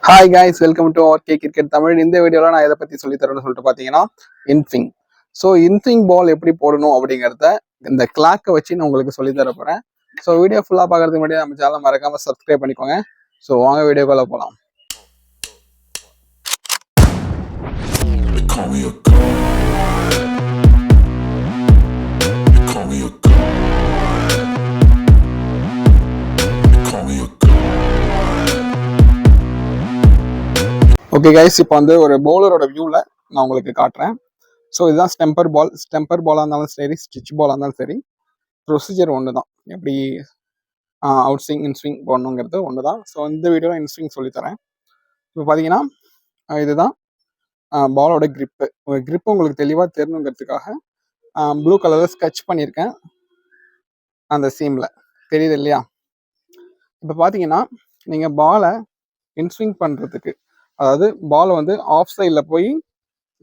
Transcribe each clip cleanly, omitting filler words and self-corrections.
Hi guys, welcome to okay cricket Tamil. இந்த வீடியோவில் நான் இதை பற்றி சொல்லித்தரேன்னு சொல்லிட்டு பார்த்தீங்கன்னா இன்ஃபிங். ஸோ இன்ஃபிங் பால் எப்படி போடணும் அப்படிங்கிறத இந்த கிளாக்கை வச்சு நான் உங்களுக்கு சொல்லித்தர போகிறேன். ஸோ வீடியோ ஃபுல்லாக பார்க்கறதுக்கு முன்னாடி நம்ம சேனல் மறக்காமல் சப்ஸ்கிரைப் பண்ணிக்கோங்க. ஸோ வாங்க வீடியோக்குள்ள போகலாம். ஓகே கைஸ், இப்போ வந்து ஒரு பவுலரோட வியூவில் நான் உங்களுக்கு காட்டுறேன். ஸோ இதுதான் ஸ்டெம்பர் பாலாக இருந்தாலும் சரி, ஸ்டிச் பாலாக இருந்தாலும் சரி, ப்ரொசீஜர் ஒன்று தான். எப்படி அவுட் ஸ்விங் இன்ஸ்விங் போடணுங்கிறது ஒன்று தான். ஸோ இந்த வீடியோவில் இன்ஸ்விங் சொல்லித்தரேன். இப்போ பார்த்தீங்கன்னா இதுதான் பாலோட கிரிப்பு உங்களுக்கு தெளிவாக தெரியணுங்கிறதுக்காக ப்ளூ கலரில் ஸ்கெட்ச் பண்ணியிருக்கேன் அந்த சீமில், தெரியுது இல்லையா? இப்போ பார்த்தீங்கன்னா நீங்கள் பாலை இன்ஸ்விங் பண்ணுறதுக்கு, அதாவது பால் வந்து ஆஃப் சைடில் போய்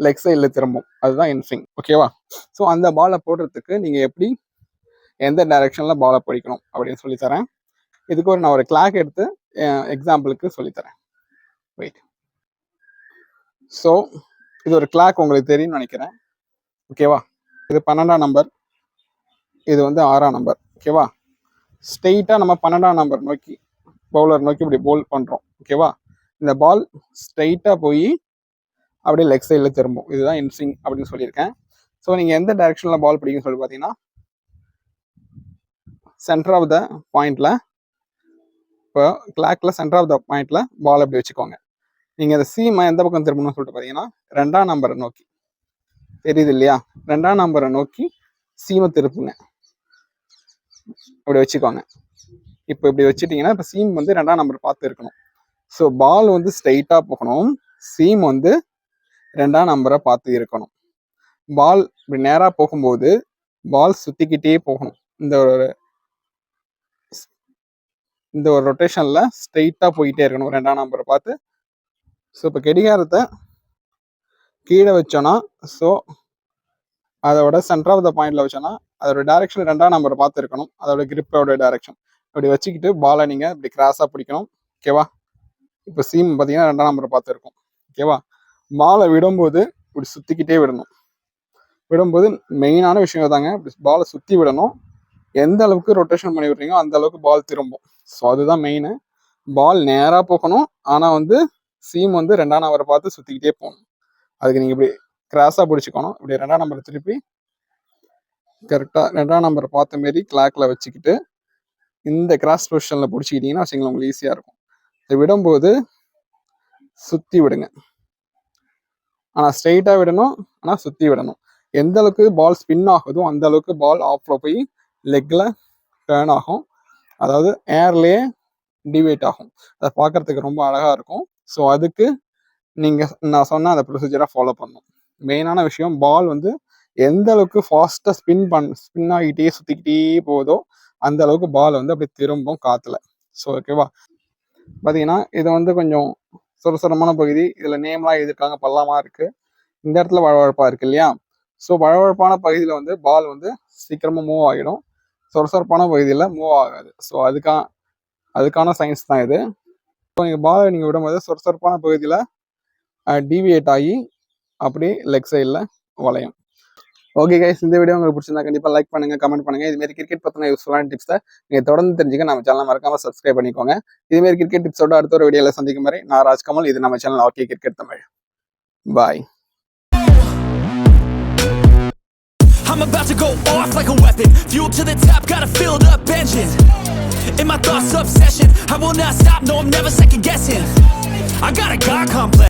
லெக் சைடில் திரும்பும், அதுதான் இன்ஸ்விங். ஓகேவா? ஸோ அந்த பாலை போடுறதுக்கு நீங்கள் எப்படி எந்த டைரெக்ஷனில் பாலை பிடிக்கணும் அப்படின்னு சொல்லித்தரேன். இதுக்கு நான் ஒரு கிளாக் எடுத்து எக்ஸாம்பிளுக்கு சொல்லித்தரேன். வெயிட். ஸோ இது ஒரு கிளாக் உங்களுக்கு தெரியும்னு நினைக்கிறேன். ஓகேவா? இது 12ஆம் நம்பர், இது வந்து 6ஆம் நம்பர். ஓகேவா? ஸ்ட்ரெயிட்டாக நம்ம 12ஆம் நம்பர் நோக்கி பவுலர் நோக்கி இப்படி போல் பண்ணுறோம். ஓகேவா? இந்த பால் ஸ்ட்ரெயிட்டாக போய் அப்படியே லெக் சைடில் திரும்பும், இதுதான் இன்ஸ்விங் அப்படின்னு சொல்லியிருக்கேன். ஸோ நீங்கள் எந்த டைரெக்ஷனில் பால் பிடிக்குன்னு சொல்லி பார்த்தீங்கன்னா சென்டர் ஆஃப் த பாயிண்டில், இப்போ கிளாக்கில் சென்டர் ஆஃப் த பாயிண்டில் பால் அப்படி வச்சுக்கோங்க. நீங்கள் அந்த சீமை எந்த பக்கம் திரும்பணும்னு சொல்லிட்டு பார்த்தீங்கன்னா 2ஆம் நம்பரை நோக்கி, தெரியுது இல்லையா? 2ஆம் நம்பரை நோக்கி சீமை திருப்புங்க, அப்படி வச்சுக்கோங்க. இப்போ இப்படி வச்சுட்டிங்கன்னா இப்போ சீம் வந்து 2ஆம் நம்பர் பார்த்து இருக்கணும். ஸோ பால் வந்து ஸ்ட்ரெயிட்டாக போகணும், சீம் வந்து 2ஆம் நம்பரை பார்த்து இருக்கணும். பால் இப்படி நேராக போகும்போது பால் சுற்றிக்கிட்டே போகணும். இந்த ஒரு ரொட்டேஷனில் ஸ்ட்ரெயிட்டாக போயிட்டே இருக்கணும் 2ஆம் நம்பரை பார்த்து. ஸோ இப்போ கடிகாரத்தை கீழே வச்சோன்னா, ஸோ அதோட சென்டர் ஆஃப் த பாயிண்டில் வச்சோன்னா அதோட டைரெக்ஷன் 2ஆம் நம்பரை பார்த்து இருக்கணும், அதோட கிரிப்போட டைரெக்ஷன். இப்படி வச்சுக்கிட்டு பாலை நீங்கள் இப்படி கிராஸாக பிடிக்கணும். ஓகேவா? இப்போ சீம் பார்த்தீங்கன்னா 2ஆம் நம்பரை பார்த்து இருக்கும். ஓகேவா? பாலை விடும்போது இப்படி சுற்றிக்கிட்டே விடும்போது மெயினான விஷயம் தாங்க, இப்படி பாலை சுற்றி விடணும். எந்த அளவுக்கு ரொட்டேஷன் பண்ணி விடுறீங்களோ அந்த அளவுக்கு பால் திரும்பும். ஸோ அதுதான் மெயின். பால் நேராக போகணும், ஆனால் வந்து சீம் வந்து 2ஆம் நம்பரை பார்த்து சுற்றிக்கிட்டே போகணும். அதுக்கு நீங்கள் இப்படி கிராஸாக பிடிச்சிக்கணும். இப்படி 2ஆம் நம்பரை திருப்பி கரெக்டாக 2ஆம் நம்பரை பார்த்த மாரி கிளாக்கில் வச்சுக்கிட்டு இந்த கிராஸ் பொசிஷனில் பிடிச்சிக்கிட்டிங்கன்னா வச்சுங்களேன், உங்களுக்கு ஈஸியாக இருக்கும். இதை விடும்போது சுற்றி விடுங்க, ஆனால் ஸ்ட்ரெயிட்டாக விடணும், ஆனால் சுற்றி விடணும். எந்த அளவுக்கு பால் ஸ்பின் ஆகுதோ அந்த அளவுக்கு பால் ஆஃபில் போய் லெக்கில் டேர்ன் ஆகும், அதாவது ஏர்லேயே டிவேட் ஆகும். அதை பார்க்குறதுக்கு ரொம்ப அழகாக இருக்கும். ஸோ அதுக்கு நீங்கள் நான் சொன்ன அந்த ப்ரொசீஜராக ஃபாலோ பண்ணணும். மெயினான விஷயம், பால் வந்து எந்த அளவுக்கு ஃபாஸ்ட்டாக ஸ்பின் ஆகிட்டே சுற்றிக்கிட்டே போகுதோ அந்த அளவுக்கு பால் வந்து அப்படி திரும்பும் காற்றுல. ஸோ ஓகேவா? பார்த்தீங்கன்னா இது வந்து கொஞ்சம் சுரசுரமான பகுதி, இதில் நேம்லாம் எழுதியிருக்காங்க, பள்ளமாக இருக்குது. இந்த இடத்துல வழவழப்பாக இருக்குது இல்லையா? ஸோ வழவழப்பான பகுதியில் வந்து பால் வந்து சீக்கிரமாக மூவ் ஆகிடும், சொரசொரப்பான பகுதியில் மூவ் ஆகாது. ஸோ அதுக்கான சயின்ஸ் தான் இது. ஸோ நீங்கள் பாலை நீங்கள் விடும்போது சொரசொரப்பான பகுதியில் டிவியேட் ஆகி அப்படியே லெக் சைடில் வளையும். ஓகே கைஸ், இந்த வீடியோ உங்களுக்கு பிடிச்சிருந்தா கண்டிப்பாக லைக் பண்ணுங்க, கமெண்ட் பண்ணுங்க. இதுமாரி கிரிக்கெட் பற்றின யூஸ்ஃபுல்லான டிப்ஸை நீங்கள் தொடர்ந்து தெரிஞ்சுக்க நம்ம சேனல் மறக்காமல் சப்ஸ்கிரைப் பண்ணிக்கோங்க. இதுமாரி கிரிக்கெட் டிப்ஸோட அடுத்த ஒரு வீடியோவில் சந்திக்கும் வரை நான் ராஜ்கமல். இது நம்ம channel okay cricket Tamil. Bye. I'm about to go off like a weapon, fuel to the top, got a filled up engine. In my thoughts obsession, I will not stop, no I'm never second guessing. I got a God complex.